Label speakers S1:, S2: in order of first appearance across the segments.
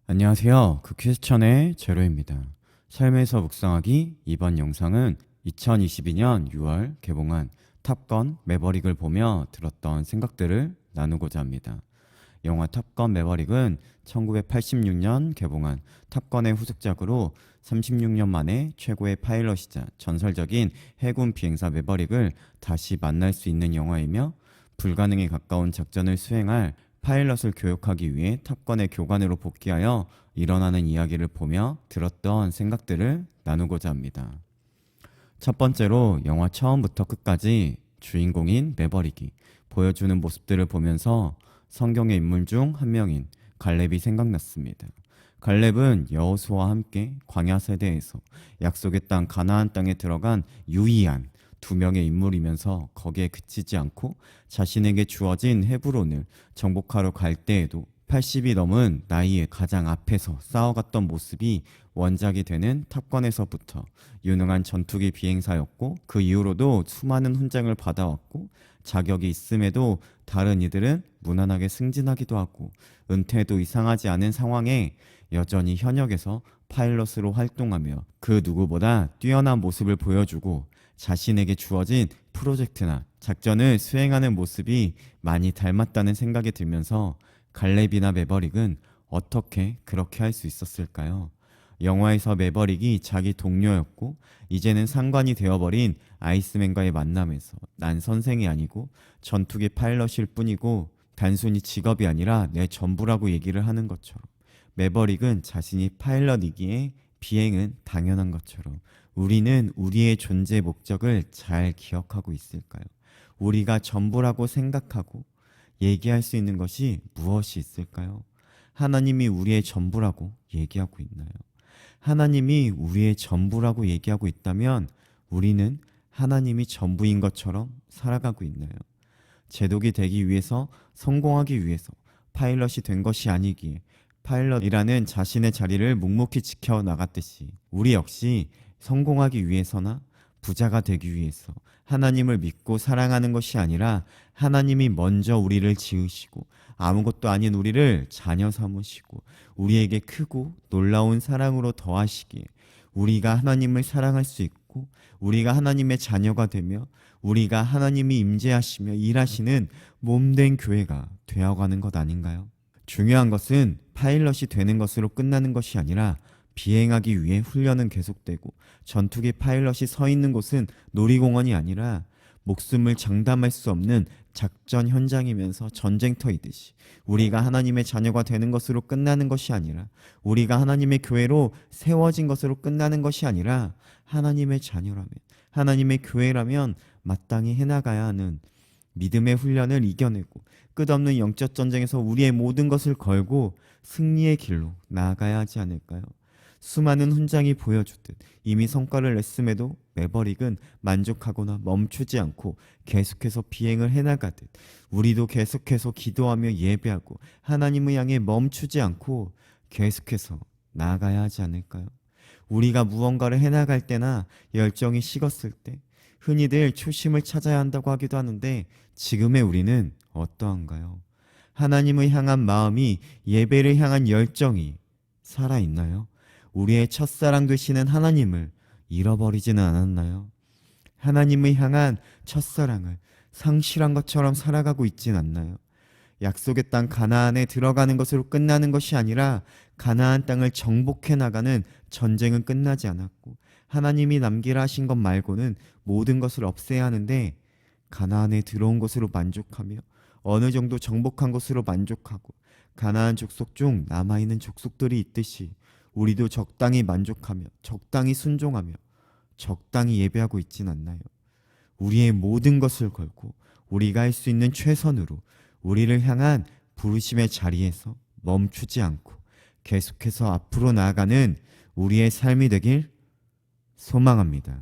S1: 안녕하세요. 퀴즈천의 제로입니다. 삶에서 묵상하기 이번 영상은 2022년 6월 개봉한 탑건 매버릭을 보며 들었던 생각들을 나누고자 합니다. 영화 탑건 매버릭은 1986년 개봉한 탑건의 후속작으로 36년 만에 최고의 파일럿이자 전설적인 해군 비행사 매버릭을 다시 만날 수 있는 영화이며 불가능에 가까운 작전을 수행할 파일럿을 교육하기 위해 탑건의 교관으로 복귀하여 일어나는 이야기를 보며 들었던 생각들을 나누고자 합니다. 첫 번째로 영화 처음부터 끝까지 주인공인 매버릭이 보여주는 모습들을 보면서 성경의 인물 중 한 명인 갈렙이 생각났습니다. 갈렙은 여호수아와 함께 광야 세대에서 약속의 땅 가나안 땅에 들어간 유일한 두 명의 인물이면서 거기에 그치지 않고 자신에게 주어진 헤브론을 정복하러 갈 때에도 80이 넘은 나이에 가장 앞에서 싸워갔던 모습이 원작이 되는 탑건에서부터 유능한 전투기 비행사였고, 그 이후로도 수많은 훈장을 받아왔고, 자격이 있음에도 다른 이들은 무난하게 승진하기도 하고 은퇴도 이상하지 않은 상황에 여전히 현역에서 파일럿으로 활동하며 그 누구보다 뛰어난 모습을 보여주고 자신에게 주어진 프로젝트나 작전을 수행하는 모습이 많이 닮았다는 생각이 들면서 갈렙이나 매버릭은 어떻게 그렇게 할 수 있었을까요? 영화에서 매버릭이 자기 동료였고 이제는 상관이 되어버린 아이스맨과의 만남에서 난 선생이 아니고 전투기 파일럿일 뿐이고 단순히 직업이 아니라 내 전부라고 얘기를 하는 것처럼, 매버릭은 자신이 파일럿이기에 비행은 당연한 것처럼 우리는 우리의 존재 목적을 잘 기억하고 있을까요? 우리가 전부라고 생각하고 얘기할 수 있는 것이 무엇이 있을까요? 하나님이 우리의 전부라고 얘기하고 있나요? 하나님이 우리의 전부라고 얘기하고 있다면 우리는 하나님이 전부인 것처럼 살아가고 있나요? 제독이 되기 위해서, 성공하기 위해서 파일럿이 된 것이 아니기에 파일럿이라는 자신의 자리를 묵묵히 지켜나갔듯이 우리 역시 성공하기 위해서나 부자가 되기 위해서 하나님을 믿고 사랑하는 것이 아니라 하나님이 먼저 우리를 지으시고 아무것도 아닌 우리를 자녀 삼으시고 우리에게 크고 놀라운 사랑으로 더하시기에 우리가 하나님을 사랑할 수 있고 우리가 하나님의 자녀가 되며 우리가 하나님이 임재하시며 일하시는 몸된 교회가 되어가는 것 아닌가요? 중요한 것은 파일럿이 되는 것으로 끝나는 것이 아니라 비행하기 위해 훈련은 계속되고 전투기 파일럿이 서 있는 곳은 놀이공원이 아니라 목숨을 장담할 수 없는 작전 현장이면서 전쟁터이듯이 우리가 하나님의 자녀가 되는 것으로 끝나는 것이 아니라, 우리가 하나님의 교회로 세워진 것으로 끝나는 것이 아니라 하나님의 자녀라면, 하나님의 교회라면 마땅히 해나가야 하는 믿음의 훈련을 이겨내고 끝없는 영적 전쟁에서 우리의 모든 것을 걸고 승리의 길로 나아가야 하지 않을까요? 수많은 훈장이 보여주듯 이미 성과를 냈음에도 매버릭은 만족하거나 멈추지 않고 계속해서 비행을 해나가듯 우리도 계속해서 기도하며 예배하고 하나님을 향해 멈추지 않고 계속해서 나아가야 하지 않을까요? 우리가 무언가를 해나갈 때나 열정이 식었을 때 흔히들 초심을 찾아야 한다고 하기도 하는데, 지금의 우리는 어떠한가요? 하나님을 향한 마음이, 예배를 향한 열정이 살아있나요? 우리의 첫사랑 되시는 하나님을 잃어버리지는 않았나요? 하나님을 향한 첫사랑을 상실한 것처럼 살아가고 있진 않나요? 약속의 땅 가나안에 들어가는 것으로 끝나는 것이 아니라 가나안 땅을 정복해 나가는 전쟁은 끝나지 않았고 하나님이 남기라 하신 것 말고는 모든 것을 없애야 하는데, 가나안에 들어온 것으로 만족하며 어느 정도 정복한 것으로 만족하고 가나안 족속 중 남아있는 족속들이 있듯이 우리도 적당히 만족하며 적당히 순종하며 적당히 예배하고 있진 않나요? 우리의 모든 것을 걸고 우리가 할 수 있는 최선으로 우리를 향한 부르심의 자리에서 멈추지 않고 계속해서 앞으로 나아가는 우리의 삶이 되길 소망합니다.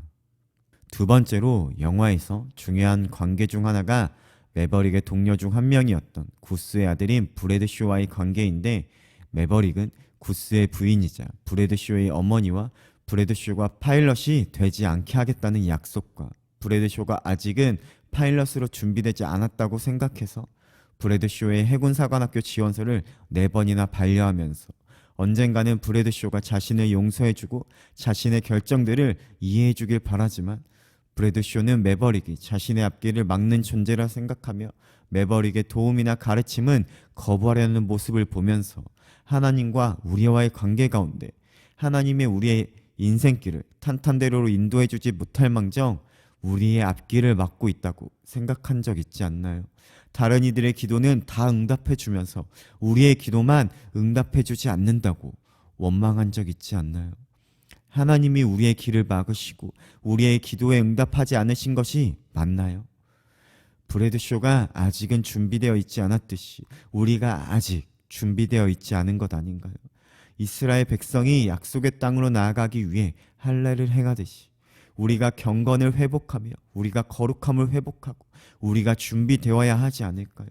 S1: 두 번째로 영화에서 중요한 관계 중 하나가 매버릭의 동료 중 한 명이었던 구스의 아들인 브래드 쇼와의 관계인데, 매버릭은 구스의 부인이자 브래드 쇼의 어머니와 브래드 쇼가 파일럿이 되지 않게 하겠다는 약속과 브래드 쇼가 아직은 파일럿으로 준비되지 않았다고 생각해서 브래드 쇼의 해군사관학교 지원서를 4번이나 반려하면서 언젠가는 브래드쇼가 자신을 용서해주고 자신의 결정들을 이해해주길 바라지만 브래드쇼는 매버릭이 자신의 앞길을 막는 존재라 생각하며 매버릭의 도움이나 가르침은 거부하려는 모습을 보면서 하나님과 우리와의 관계 가운데 하나님의 우리의 인생길을 탄탄대로로 인도해주지 못할 망정 우리의 앞길을 막고 있다고 생각한 적 있지 않나요? 다른 이들의 기도는 다 응답해주면서 우리의 기도만 응답해주지 않는다고 원망한 적 있지 않나요? 하나님이 우리의 길을 막으시고 우리의 기도에 응답하지 않으신 것이 맞나요? 브래드쇼가 아직은 준비되어 있지 않았듯이 우리가 아직 준비되어 있지 않은 것 아닌가요? 이스라엘 백성이 약속의 땅으로 나아가기 위해 할례를 행하듯이 우리가 경건을 회복하며 우리가 거룩함을 회복하고 우리가 준비되어야 하지 않을까요?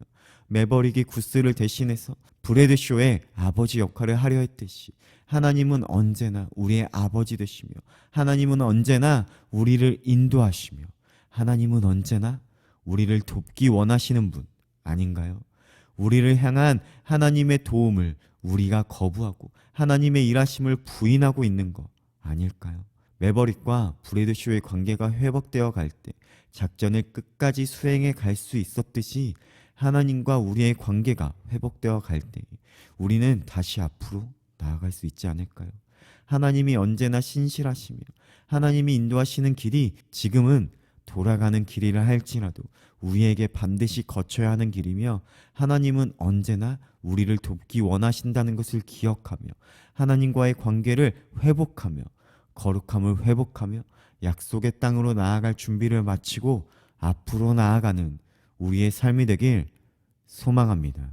S1: 매버릭이 구스를 대신해서 브래드쇼의 아버지 역할을 하려 했듯이 하나님은 언제나 우리의 아버지 되시며 하나님은 언제나 우리를 인도하시며 하나님은 언제나 우리를 돕기 원하시는 분 아닌가요? 우리를 향한 하나님의 도움을 우리가 거부하고 하나님의 일하심을 부인하고 있는 거 아닐까요? 매버릭과 브래드쇼의 관계가 회복되어 갈 때 작전을 끝까지 수행해 갈 수 있었듯이 하나님과 우리의 관계가 회복되어 갈 때 우리는 다시 앞으로 나아갈 수 있지 않을까요? 하나님이 언제나 신실하시며 하나님이 인도하시는 길이 지금은 돌아가는 길이라 할지라도 우리에게 반드시 거쳐야 하는 길이며 하나님은 언제나 우리를 돕기 원하신다는 것을 기억하며 하나님과의 관계를 회복하며 거룩함을 회복하며 약속의 땅으로 나아갈 준비를 마치고 앞으로 나아가는 우리의 삶이 되길 소망합니다.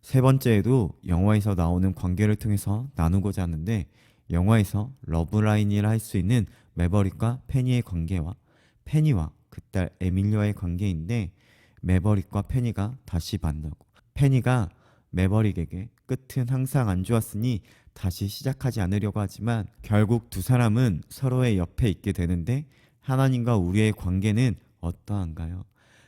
S1: 세 번째에도 영화에서 나오는 관계를 통해서 나누고자 하는데 영화에서 러브라인이라 할 수 있는 매버릭과 페니의 관계와 페니와 그 딸 에밀리아의 관계인데 매버릭과 페니가 다시 만나고 페니가 매버릭에게 끝은 항상 안 좋았으니 다시 시작하지 않으려고 하지만 결국 두 사람은 서로의 옆에 있게 되는데 하나님과 우리의 관계는 어떠한가요?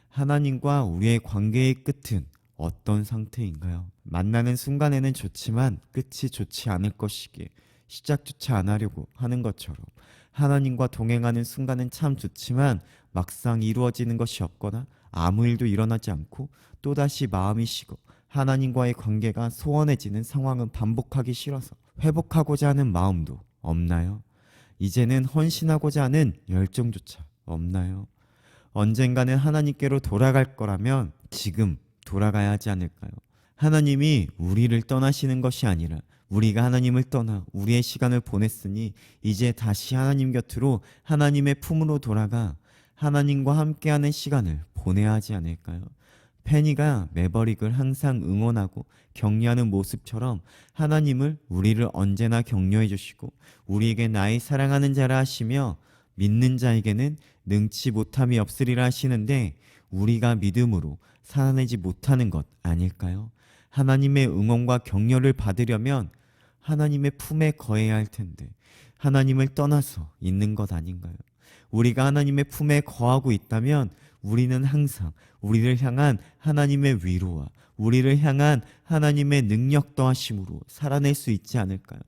S1: 하나님과 우리의 관계의 끝은 어떤 상태인가요? 만나는 순간에는 좋지만 끝이 좋지 않을 것이기에 시작조차 안 하려고 하는 것처럼 하나님과 동행하는 순간은 참 좋지만 막상 이루어지는 것이 없거나 아무 일도 일어나지 않고 또다시 마음이 식어 하나님과의 관계가 소원해지는 상황은 반복하기 싫어서 회복하고자 하는 마음도 없나요? 이제는 헌신하고자 하는 열정조차 없나요? 언젠가는 하나님께로 돌아갈 거라면 지금 돌아가야 하지 않을까요? 하나님이 우리를 떠나시는 것이 아니라 우리가 하나님을 떠나 우리의 시간을 보냈으니 이제 다시 하나님 곁으로 하나님의 품으로 돌아가 하나님과 함께하는 시간을 보내야 하지 않을까요? 페니가 매버릭을 항상 응원하고 격려하는 모습처럼 하나님을 우리를 언제나 격려해 주시고 우리에게 나의 사랑하는 자라 하시며 믿는 자에게는 능치 못함이 없으리라 하시는데 우리가 믿음으로 살아내지 못하는 것 아닐까요? 하나님의 응원과 격려를 받으려면 하나님의 품에 거해야 할 텐데 하나님을 떠나서 있는 것 아닌가요? 우리가 하나님의 품에 거하고 있다면 우리는 항상 우리를 향한 하나님의 위로와 우리를 향한 하나님의 능력 더하심으로 살아낼 수 있지 않을까요?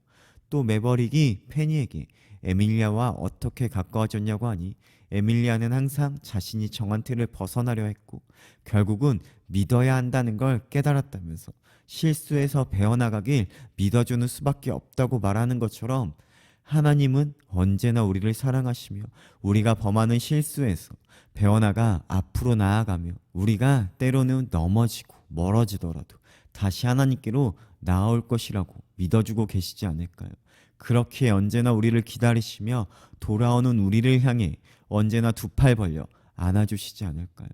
S1: 또 매버릭이 페니에게 에밀리아와 어떻게 가까워졌냐고 하니 에밀리아는 항상 자신이 정한 틀을 벗어나려 했고 결국은 믿어야 한다는 걸 깨달았다면서 실수에서 배워나가길 믿어주는 수밖에 없다고 말하는 것처럼 하나님은 언제나 우리를 사랑하시며 우리가 범하는 실수에서 배워나가 앞으로 나아가며 우리가 때로는 넘어지고 멀어지더라도 다시 하나님께로 나아올 것이라고 믿어주고 계시지 않을까요? 그렇게 언제나 우리를 기다리시며 돌아오는 우리를 향해 언제나 두 팔 벌려 안아주시지 않을까요?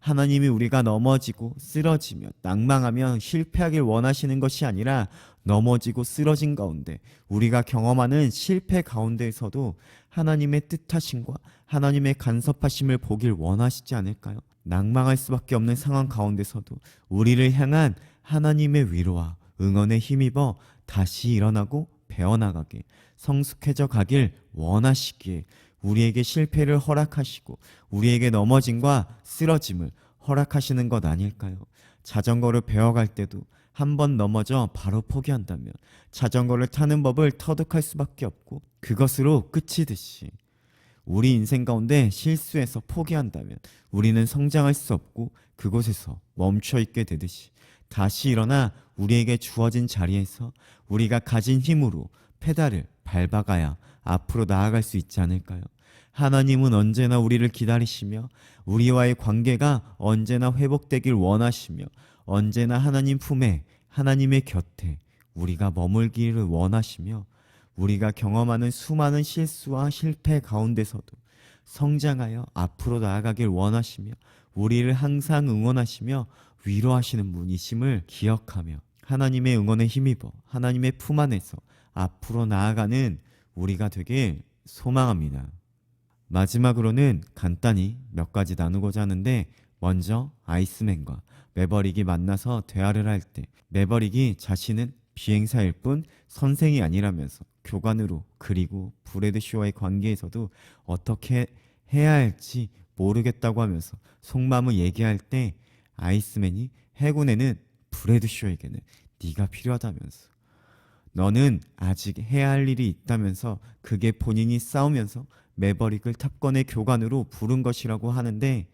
S1: 하나님이 우리가 넘어지고 쓰러지며 낭망하며 실패하길 원하시는 것이 아니라 넘어지고 쓰러진 가운데 우리가 경험하는 실패 가운데에서도 하나님의 뜻하심과 하나님의 간섭하심을 보길 원하시지 않을까요? 낭망할 수밖에 없는 상황 가운데서도 우리를 향한 하나님의 위로와 응원에 힘입어 다시 일어나고 배워나가길 성숙해져 가길 원하시기에 우리에게 실패를 허락하시고 우리에게 넘어짐과 쓰러짐을 허락하시는 것 아닐까요? 자전거를 배워갈 때도
S2: 한 번 넘어져 바로 포기한다면 자전거를 타는 법을 터득할 수밖에 없고 그것으로 끝이듯이 우리 인생 가운데 실수해서 포기한다면 우리는 성장할 수 없고 그곳에서 멈춰 있게 되듯이 다시 일어나 우리에게 주어진 자리에서 우리가 가진 힘으로 페달을 밟아가야 앞으로 나아갈 수 있지 않을까요? 하나님은 언제나 우리를 기다리시며 우리와의 관계가 언제나 회복되길 원하시며 언제나 하나님 품에 하나님의 곁에 우리가 머물기를 원하시며 우리가 경험하는 수많은 실수와 실패 가운데서도 성장하여 앞으로 나아가길 원하시며 우리를 항상 응원하시며 위로하시는 분이심을 기억하며 하나님의 응원에 힘입어 하나님의 품 안에서 앞으로 나아가는 우리가 되길 소망합니다. 마지막으로는 간단히 몇 가지 나누고자 하는데 먼저 아이스맨과 매버릭이 만나서 대화를 할 때 매버릭이 자신은 비행사일 뿐 선생이 아니라면서 교관으로 그리고 브래드 쇼와의 관계에서도 어떻게 해야 할지 모르겠다고 하면서 속마음을 얘기할 때 아이스맨이 해군에는 브래드 쇼에게는 네가 필요하다면서 너는 아직 해야 할 일이 있다면서 그게 본인이 싸우면서 매버릭을 탑건의 교관으로 부른 것이라고 하는데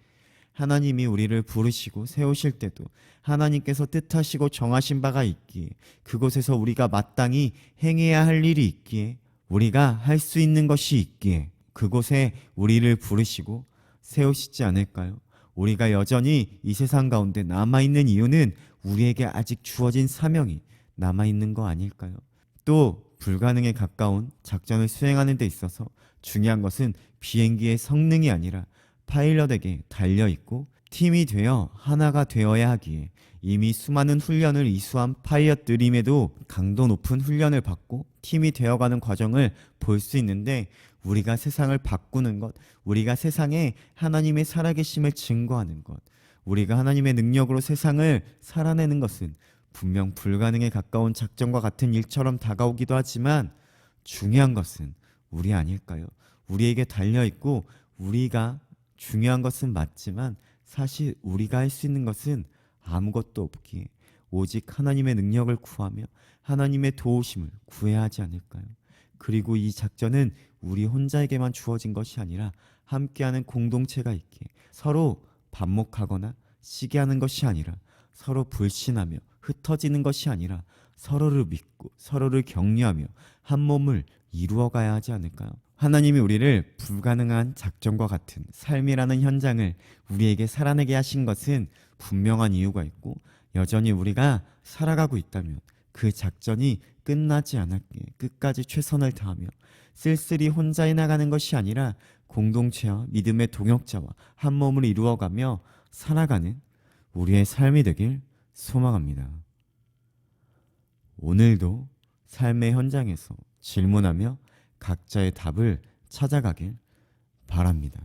S2: 하나님이 우리를 부르시고 세우실 때도 하나님께서 뜻하시고 정하신 바가 있기에 그곳에서 우리가 마땅히 행해야 할 일이 있기에 우리가 할 수 있는 것이 있기에 그곳에 우리를 부르시고 세우시지 않을까요? 우리가 여전히 이 세상 가운데 남아있는 이유는 우리에게 아직 주어진 사명이 남아있는 거 아닐까요? 또 불가능에 가까운 작전을 수행하는 데 있어서 중요한 것은 비행기의 성능이 아니라 파일럿에게 달려있고 팀이 되어 하나가 되어야 하기에 이미 수많은 훈련을 이수한 파일럿들임에도 강도 높은 훈련을 받고 팀이 되어가는 과정을 볼 수 있는데 우리가 세상을 바꾸는 것, 우리가 세상에 하나님의 살아계심을 증거하는 것, 우리가 하나님의 능력으로 세상을 살아내는 것은 분명 불가능에 가까운 작전과 같은 일처럼 다가오기도 하지만 중요한 것은 우리 아닐까요? 우리에게 달려있고 우리가 중요한 것은 맞지만 사실 우리가 할 수 있는 것은 아무것도 없기에 오직 하나님의 능력을 구하며 하나님의 도우심을 구해야 하지 않을까요? 그리고 이 작전은 우리 혼자에게만 주어진 것이 아니라 함께하는 공동체가 있기에 서로 반목하거나 시기하는 것이 아니라 서로 불신하며 흩어지는 것이 아니라 서로를 믿고 서로를 격려하며 한 몸을 이루어가야 하지 않을까요? 하나님이 우리를 불가능한 작전과 같은 삶이라는 현장을 우리에게 살아내게 하신 것은 분명한 이유가 있고 여전히 우리가 살아가고 있다면 그 작전이 끝나지 않았기에 끝까지 최선을 다하며 쓸쓸히 혼자 해나가는 것이 아니라 공동체와 믿음의 동역자와 한 몸을 이루어가며 살아가는 우리의 삶이 되길 소망합니다. 오늘도 삶의 현장에서 질문하며 각자의 답을 찾아가길 바랍니다.